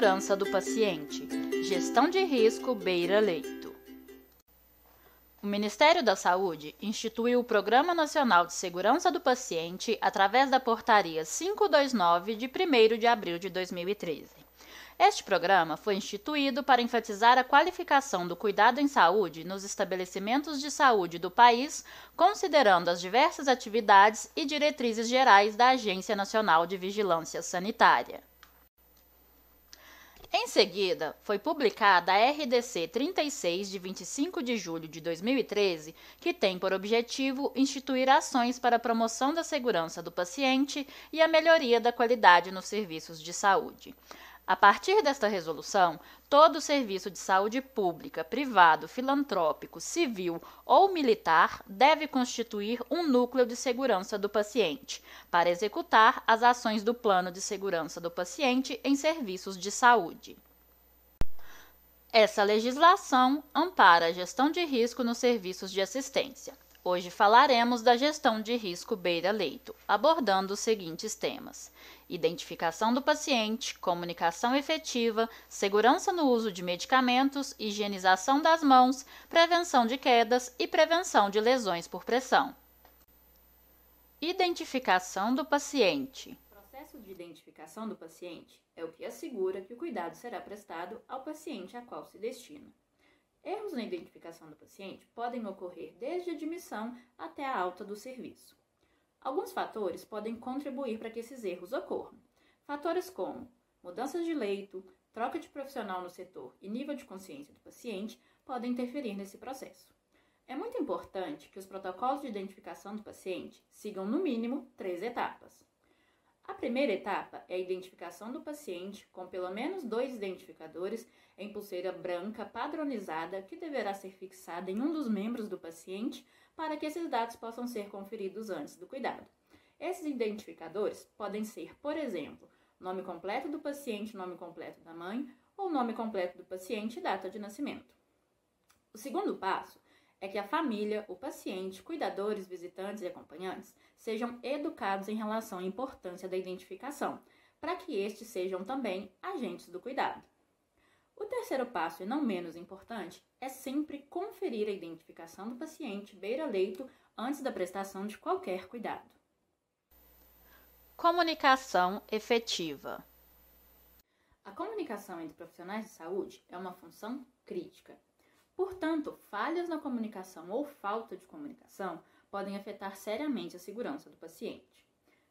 segurança do paciente. Gestão de risco beira-leito. O Ministério da Saúde instituiu o Programa Nacional de Segurança do Paciente através da Portaria 529 de 1º de abril de 2013. Este programa foi instituído para enfatizar a qualificação do cuidado em saúde nos estabelecimentos de saúde do país, considerando as diversas atividades e diretrizes gerais da Agência Nacional de Vigilância Sanitária. Em seguida, foi publicada a RDC 36, de 25 de julho de 2013, que tem por objetivo instituir ações para a promoção da segurança do paciente e a melhoria da qualidade nos serviços de saúde. A partir desta resolução, todo serviço de saúde pública, privado, filantrópico, civil ou militar deve constituir um núcleo de segurança do paciente, para executar as ações do Plano de Segurança do Paciente em serviços de saúde. Essa legislação ampara a gestão de risco nos serviços de assistência. Hoje falaremos da gestão de risco beira-leito, abordando os seguintes temas: identificação do paciente, comunicação efetiva, segurança no uso de medicamentos, higienização das mãos, prevenção de quedas e prevenção de lesões por pressão. Identificação do paciente. O processo de identificação do paciente é o que assegura que o cuidado será prestado ao paciente a qual se destina. Erros na identificação do paciente podem ocorrer desde a admissão até a alta do serviço. Alguns fatores podem contribuir para que esses erros ocorram. Fatores como mudanças de leito, troca de profissional no setor e nível de consciência do paciente podem interferir nesse processo. É muito importante que os protocolos de identificação do paciente sigam no mínimo 3 etapas. A primeira etapa é a identificação do paciente com pelo menos 2 identificadores em pulseira branca padronizada que deverá ser fixada em um dos membros do paciente para que esses dados possam ser conferidos antes do cuidado. Esses identificadores podem ser, por exemplo, nome completo do paciente, nome completo da mãe ou nome completo do paciente e data de nascimento. O segundo passo é que a família, o paciente, cuidadores, visitantes e acompanhantes sejam educados em relação à importância da identificação, para que estes sejam também agentes do cuidado. O terceiro passo, e não menos importante, é sempre conferir a identificação do paciente beira-leito antes da prestação de qualquer cuidado. Comunicação efetiva. A comunicação entre profissionais de saúde é uma função crítica. Portanto, falhas na comunicação ou falta de comunicação podem afetar seriamente a segurança do paciente.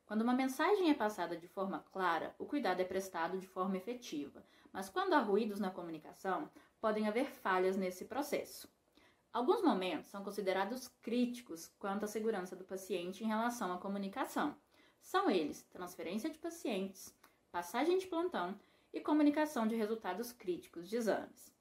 Quando uma mensagem é passada de forma clara, o cuidado é prestado de forma efetiva, mas quando há ruídos na comunicação, podem haver falhas nesse processo. Alguns momentos são considerados críticos quanto à segurança do paciente em relação à comunicação. São eles transferência de pacientes, passagem de plantão e comunicação de resultados críticos de exames.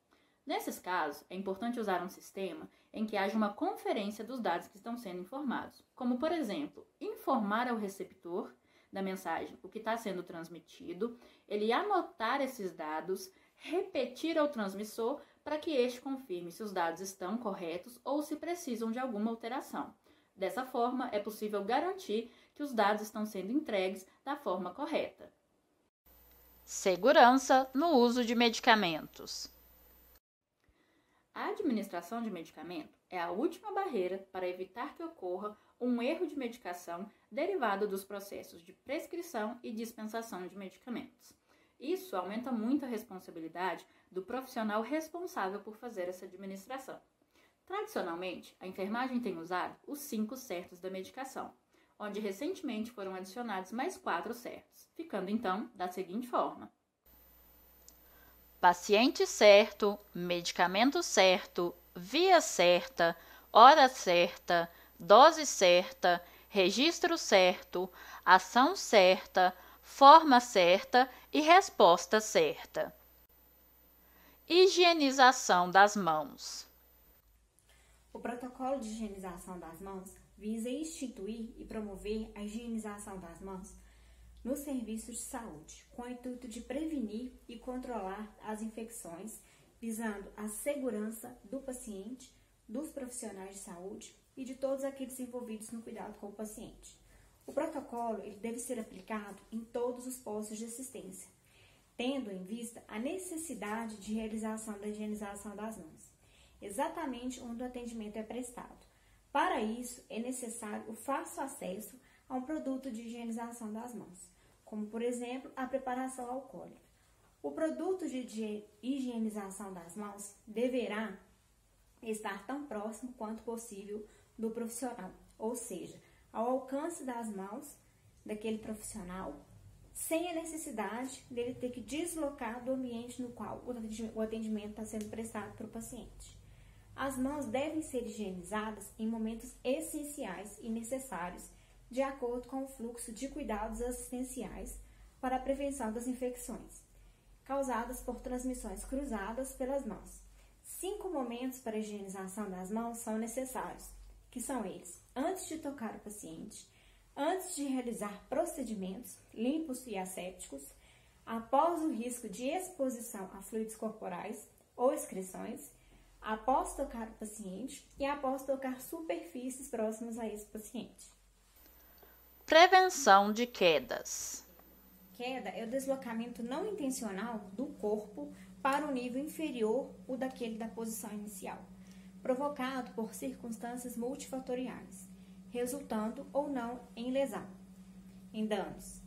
Nesses casos, é importante usar um sistema em que haja uma conferência dos dados que estão sendo informados, como, por exemplo, informar ao receptor da mensagem o que está sendo transmitido, ele anotar esses dados, repetir ao transmissor para que este confirme se os dados estão corretos ou se precisam de alguma alteração. Dessa forma, é possível garantir que os dados estão sendo entregues da forma correta. Segurança no uso de medicamentos. A administração de medicamento é a última barreira para evitar que ocorra um erro de medicação derivado dos processos de prescrição e dispensação de medicamentos. Isso aumenta muito a responsabilidade do profissional responsável por fazer essa administração. Tradicionalmente, a enfermagem tem usado os 5 certos da medicação, onde recentemente foram adicionados mais 4 certos, ficando então da seguinte forma: paciente certo, medicamento certo, via certa, hora certa, dose certa, registro certo, ação certa, forma certa e resposta certa. Higienização das mãos. O protocolo de higienização das mãos visa instituir e promover a higienização das mãos nos serviços de saúde, com o intuito de prevenir e controlar as infecções, visando a segurança do paciente, dos profissionais de saúde e de todos aqueles envolvidos no cuidado com o paciente. O protocolo ele deve ser aplicado em todos os postos de assistência. tendo em vista a necessidade de realização da higienização das mãos, exatamente onde o atendimento é prestado. Para isso, é necessário o fácil acesso a um produto de higienização das mãos, como, por exemplo, a preparação alcoólica. O produto de higienização das mãos deverá estar tão próximo quanto possível do profissional, ou seja, ao alcance das mãos daquele profissional, sem a necessidade dele ter que deslocar do ambiente no qual o atendimento está sendo prestado para o paciente. As mãos devem ser higienizadas em momentos essenciais e necessários, de acordo com o fluxo de cuidados assistenciais para a prevenção das infecções causadas por transmissões cruzadas pelas mãos. 5 momentos para a higienização das mãos são necessários, que são eles: antes de tocar o paciente, antes de realizar procedimentos limpos e assépticos, após o risco de exposição a fluidos corporais ou excreções, após tocar o paciente e após tocar superfícies próximas a esse paciente. Prevenção de quedas. Queda é o deslocamento não intencional do corpo para o nível inferior ou daquele da posição inicial, provocado por circunstâncias multifatoriais, resultando ou não em lesão, em danos.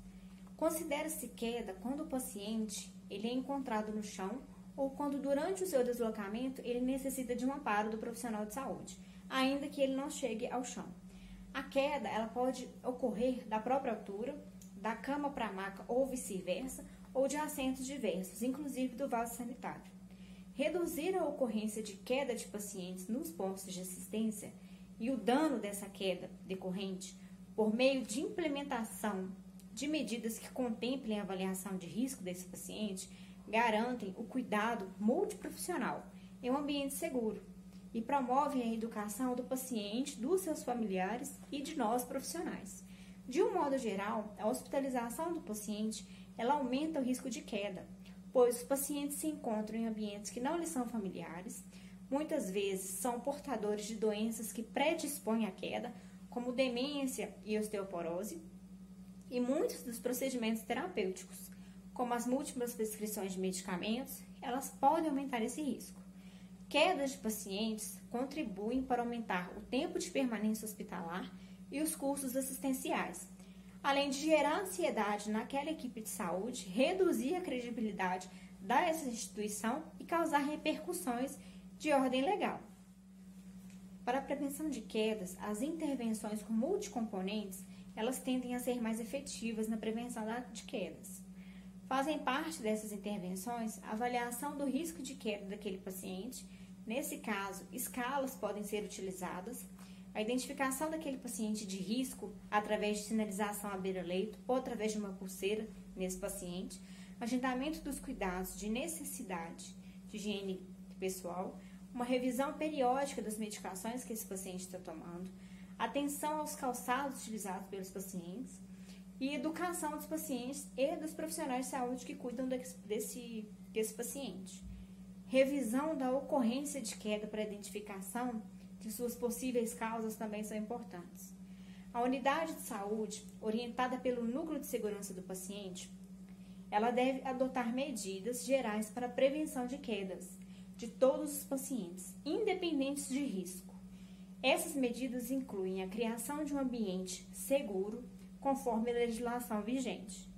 Considera-se queda quando o paciente ele é encontrado no chão ou quando durante o seu deslocamento ele necessita de um amparo do profissional de saúde, ainda que ele não chegue ao chão. A queda ela pode ocorrer da própria altura, da cama para a maca ou vice-versa, ou de assentos diversos, inclusive do vaso sanitário. Reduzir a ocorrência de queda de pacientes nos postos de assistência e o dano dessa queda decorrente por meio de implementação de medidas que contemplem a avaliação de risco desse paciente garantem o cuidado multiprofissional em um ambiente seguro e promovem a educação do paciente, dos seus familiares e de nós profissionais. De um modo geral, a hospitalização do paciente ela aumenta o risco de queda, pois os pacientes se encontram em ambientes que não lhes são familiares, muitas vezes são portadores de doenças que predispõem à queda, como demência e osteoporose, e muitos dos procedimentos terapêuticos, como as múltiplas prescrições de medicamentos, elas podem aumentar esse risco. Quedas de pacientes contribuem para aumentar o tempo de permanência hospitalar e os custos assistenciais, além de gerar ansiedade naquela equipe de saúde, reduzir a credibilidade dessa instituição e causar repercussões de ordem legal. Para a prevenção de quedas, as intervenções com multicomponentes, elas tendem a ser mais efetivas na prevenção de quedas. Fazem parte dessas intervenções a avaliação do risco de queda daquele paciente. Nesse caso, escalas podem ser utilizadas, a identificação daquele paciente de risco através de sinalização à beira-leito ou através de uma pulseira nesse paciente, agendamento dos cuidados de necessidade de higiene pessoal, uma revisão periódica das medicações que esse paciente está tomando, atenção aos calçados utilizados pelos pacientes e educação dos pacientes e dos profissionais de saúde que cuidam desse paciente. Revisão da ocorrência de queda para identificação de suas possíveis causas também são importantes. A unidade de saúde, orientada pelo núcleo de segurança do paciente, ela deve adotar medidas gerais para a prevenção de quedas de todos os pacientes, independentes de risco. Essas medidas incluem a criação de um ambiente seguro, conforme a legislação vigente,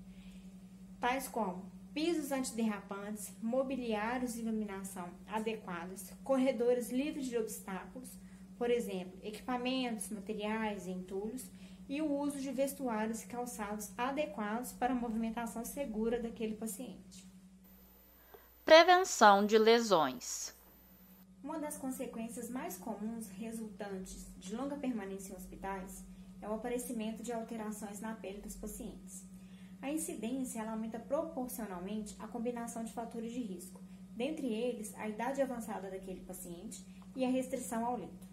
tais como pisos antiderrapantes, mobiliários de iluminação adequados, corredores livres de obstáculos, por exemplo, equipamentos, materiais e entulhos, e o uso de vestuários e calçados adequados para a movimentação segura daquele paciente. Prevenção de lesões. Uma das consequências mais comuns resultantes de longa permanência em hospitais é o aparecimento de alterações na pele dos pacientes. A incidência ela aumenta proporcionalmente à combinação de fatores de risco, dentre eles a idade avançada daquele paciente e a restrição ao leito.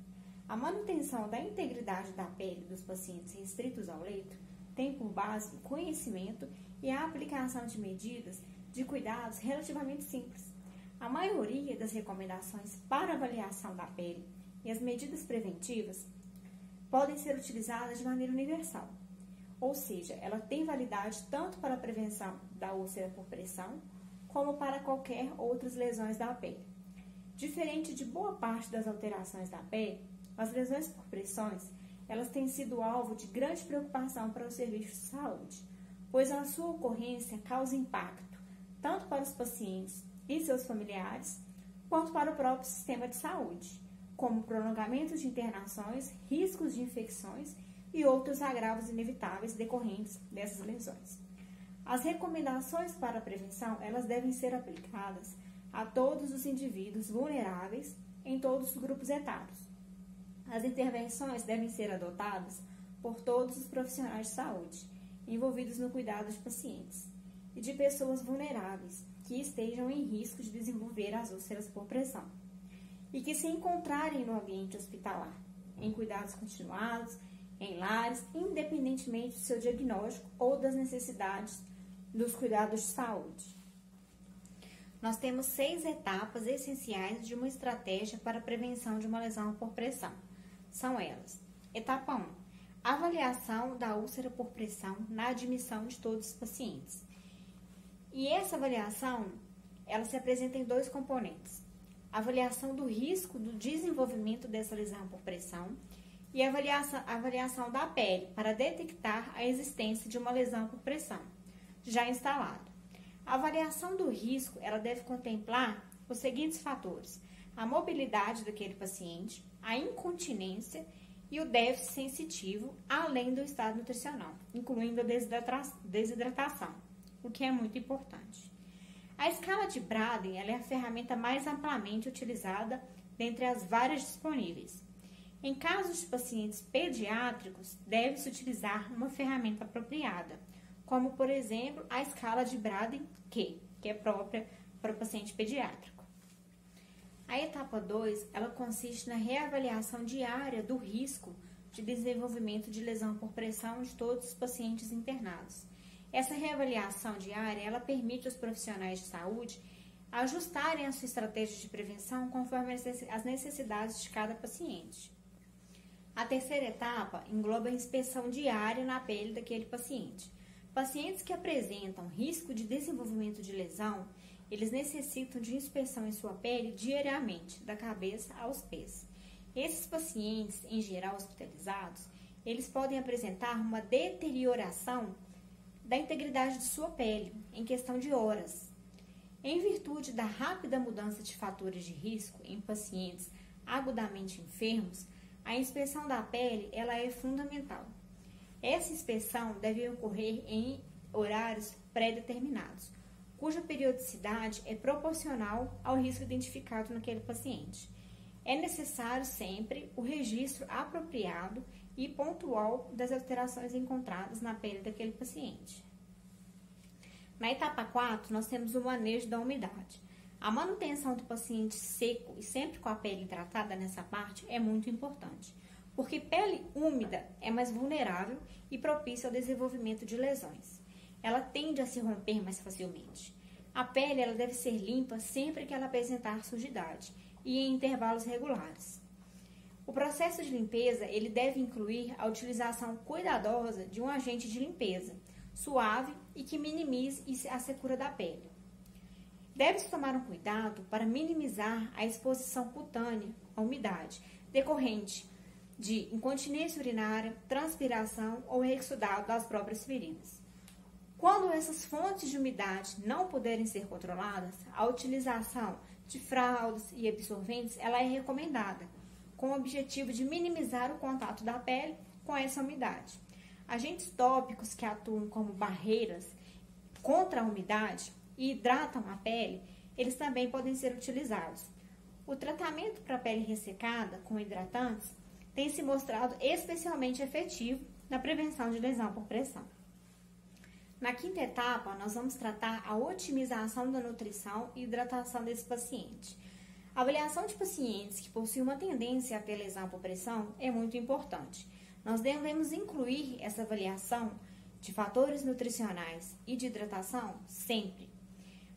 A manutenção da integridade da pele dos pacientes restritos ao leito tem por base o conhecimento e a aplicação de medidas de cuidados relativamente simples. A maioria das recomendações para avaliação da pele e as medidas preventivas podem ser utilizadas de maneira universal, ou seja, ela tem validade tanto para a prevenção da úlcera por pressão como para qualquer outras lesões da pele. Diferente de boa parte das alterações da pele, as lesões por pressões, elas têm sido alvo de grande preocupação para os serviços de saúde, pois a sua ocorrência causa impacto tanto para os pacientes e seus familiares, quanto para o próprio sistema de saúde, como prolongamento de internações, riscos de infecções e outros agravos inevitáveis decorrentes dessas lesões. As recomendações para a prevenção, elas devem ser aplicadas a todos os indivíduos vulneráveis em todos os grupos etários. As intervenções devem ser adotadas por todos os profissionais de saúde envolvidos no cuidado de pacientes e de pessoas vulneráveis que estejam em risco de desenvolver as úlceras por pressão e que se encontrarem no ambiente hospitalar, em cuidados continuados, em lares, independentemente do seu diagnóstico ou das necessidades dos cuidados de saúde. Nós temos 6 etapas essenciais de uma estratégia para a prevenção de uma lesão por pressão. São elas: etapa 1, avaliação da úlcera por pressão na admissão de todos os pacientes. E essa avaliação, ela se apresenta em 2 componentes: a avaliação do risco do desenvolvimento dessa lesão por pressão e a avaliação da pele para detectar a existência de uma lesão por pressão já instalada. A avaliação do risco, ela deve contemplar os seguintes fatores: a mobilidade daquele paciente, a incontinência e o déficit sensitivo, além do estado nutricional, incluindo a desidratação, o que é muito importante. A escala de Braden, ela é a ferramenta mais amplamente utilizada dentre as várias disponíveis. Em casos de pacientes pediátricos, deve-se utilizar uma ferramenta apropriada, como, por exemplo, a escala de Braden-Q, que é própria para o paciente pediátrico. A etapa 2, ela consiste na reavaliação diária do risco de desenvolvimento de lesão por pressão de todos os pacientes internados. Essa reavaliação diária, ela permite aos profissionais de saúde ajustarem a sua estratégia de prevenção conforme as necessidades de cada paciente. A terceira etapa engloba a inspeção diária na pele daquele paciente. Pacientes que apresentam risco de desenvolvimento de lesão, eles necessitam de inspeção em sua pele diariamente, da cabeça aos pés. Esses pacientes, em geral hospitalizados, eles podem apresentar uma deterioração da integridade de sua pele em questão de horas. Em virtude da rápida mudança de fatores de risco em pacientes agudamente enfermos, a inspeção da pele ela é fundamental. Essa inspeção deve ocorrer em horários pré-determinados, cuja periodicidade é proporcional ao risco identificado naquele paciente. É necessário sempre o registro apropriado e pontual das alterações encontradas na pele daquele paciente. Na etapa 4, nós temos o manejo da umidade. A manutenção do paciente seco e sempre com a pele hidratada nessa parte é muito importante, porque pele úmida é mais vulnerável e propícia ao desenvolvimento de lesões. Ela tende a se romper mais facilmente. A pele ela deve ser limpa sempre que ela apresentar sujidade e em intervalos regulares. O processo de limpeza ele deve incluir a utilização cuidadosa de um agente de limpeza, suave e que minimize a secura da pele. Deve-se tomar um cuidado para minimizar a exposição cutânea à umidade, decorrente de incontinência urinária, transpiração ou exudado das próprias feridas. Quando essas fontes de umidade não puderem ser controladas, a utilização de fraldas e absorventes ela é recomendada, com o objetivo de minimizar o contato da pele com essa umidade. Agentes tópicos que atuam como barreiras contra a umidade e hidratam a pele, eles também podem ser utilizados. O tratamento para a pele ressecada com hidratantes tem se mostrado especialmente efetivo na prevenção de lesão por pressão. Na quinta etapa, nós vamos tratar a otimização da nutrição e hidratação desse paciente. A avaliação de pacientes que possuem uma tendência a ter lesão por pressão é muito importante. Nós devemos incluir essa avaliação de fatores nutricionais e de hidratação sempre.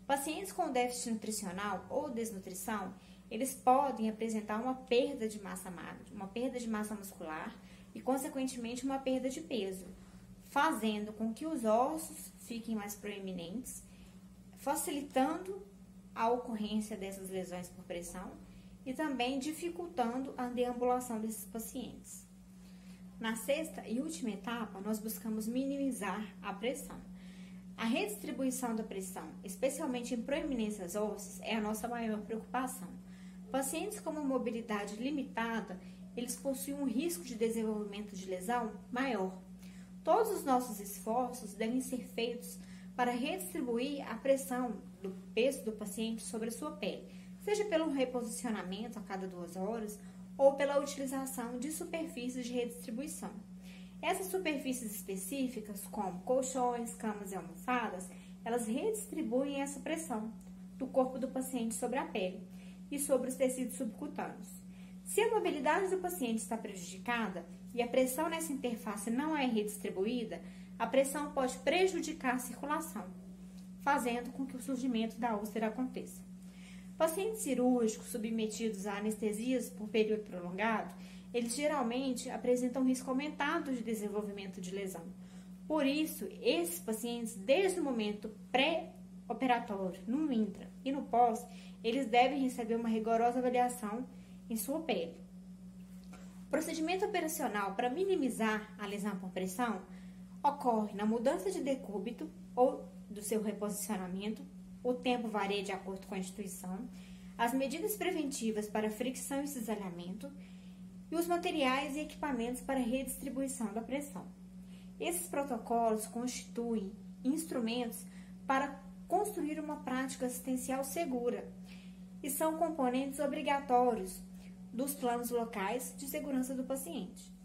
Pacientes com déficit nutricional ou desnutrição, eles podem apresentar uma perda de massa magra, uma perda de massa muscular e, consequentemente, uma perda de peso, fazendo com que os ossos fiquem mais proeminentes, facilitando a ocorrência dessas lesões por pressão e também dificultando a deambulação desses pacientes. Na sexta e última etapa, nós buscamos minimizar a pressão. A redistribuição da pressão, especialmente em proeminências ósseas, é a nossa maior preocupação. Pacientes com uma mobilidade limitada, eles possuem um risco de desenvolvimento de lesão maior. Todos os nossos esforços devem ser feitos para redistribuir a pressão do peso do paciente sobre a sua pele, seja pelo reposicionamento a cada 2 horas ou pela utilização de superfícies de redistribuição. Essas superfícies específicas, como colchões, camas e almofadas, elas redistribuem essa pressão do corpo do paciente sobre a pele e sobre os tecidos subcutâneos. Se a mobilidade do paciente está prejudicada e a pressão nessa interface não é redistribuída, a pressão pode prejudicar a circulação, fazendo com que o surgimento da úlcera aconteça. Pacientes cirúrgicos submetidos a anestesias por período prolongado, eles geralmente apresentam risco aumentado de desenvolvimento de lesão. Por isso, esses pacientes, desde o momento pré-operatório, no intra e no pós, eles devem receber uma rigorosa avaliação em sua pele. O procedimento operacional para minimizar a lesão por pressão ocorre na mudança de decúbito ou do seu reposicionamento, o tempo varia de acordo com a instituição, as medidas preventivas para fricção e cisalhamento e os materiais e equipamentos para redistribuição da pressão. Esses protocolos constituem instrumentos para construir uma prática assistencial segura e são componentes obrigatórios dos planos locais de segurança do paciente.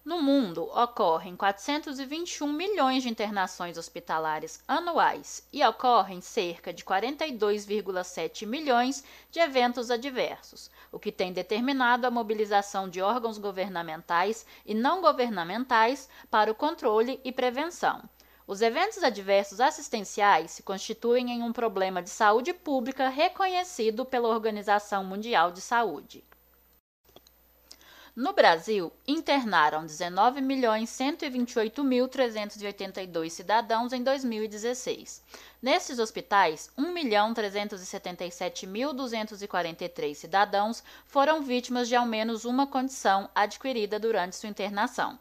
No mundo, ocorrem 421 milhões de internações hospitalares anuais e ocorrem cerca de 42,7 milhões de eventos adversos, o que tem determinado a mobilização de órgãos governamentais e não governamentais para o controle e prevenção. Os eventos adversos assistenciais se constituem em um problema de saúde pública reconhecido pela Organização Mundial de Saúde. No Brasil, internaram 19.128.382 cidadãos em 2016. Nesses hospitais, 1.377.243 cidadãos foram vítimas de ao menos uma condição adquirida durante sua internação.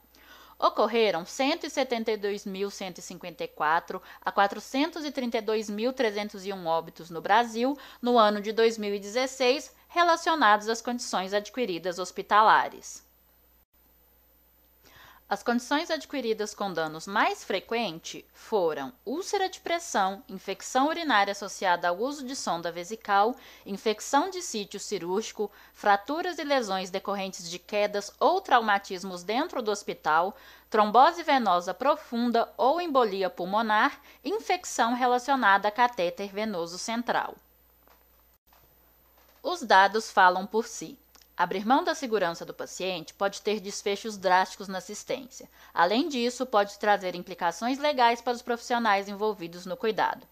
Ocorreram 172.154 a 432.301 óbitos no Brasil no ano de 2016, relacionados às condições adquiridas hospitalares. As condições adquiridas com danos mais frequentes foram úlcera de pressão, infecção urinária associada ao uso de sonda vesical, infecção de sítio cirúrgico, fraturas e lesões decorrentes de quedas ou traumatismos dentro do hospital, trombose venosa profunda ou embolia pulmonar, infecção relacionada a catéter venoso central. Os dados falam por si. Abrir mão da segurança do paciente pode ter desfechos drásticos na assistência. Além disso, pode trazer implicações legais para os profissionais envolvidos no cuidado.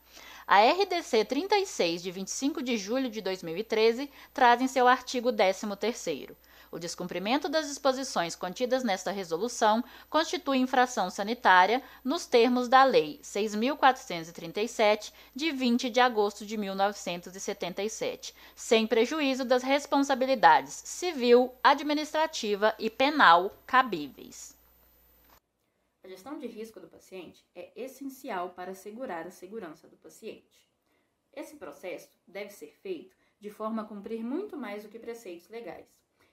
A RDC 36, de 25 de julho de 2013, traz em seu artigo 13º. O descumprimento das disposições contidas nesta resolução constitui infração sanitária nos termos da Lei 6.437, de 20 de agosto de 1977, sem prejuízo das responsabilidades civil, administrativa e penal cabíveis. A gestão de risco do paciente é essencial para assegurar a segurança do paciente. Esse processo deve ser feito de forma a cumprir muito mais do que preceitos legais.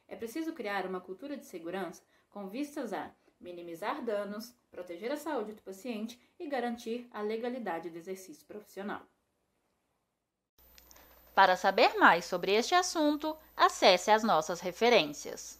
É preciso criar uma cultura de segurança com vistas a minimizar danos, proteger a saúde do paciente e garantir a legalidade do exercício profissional. Para saber mais sobre este assunto, acesse as nossas referências.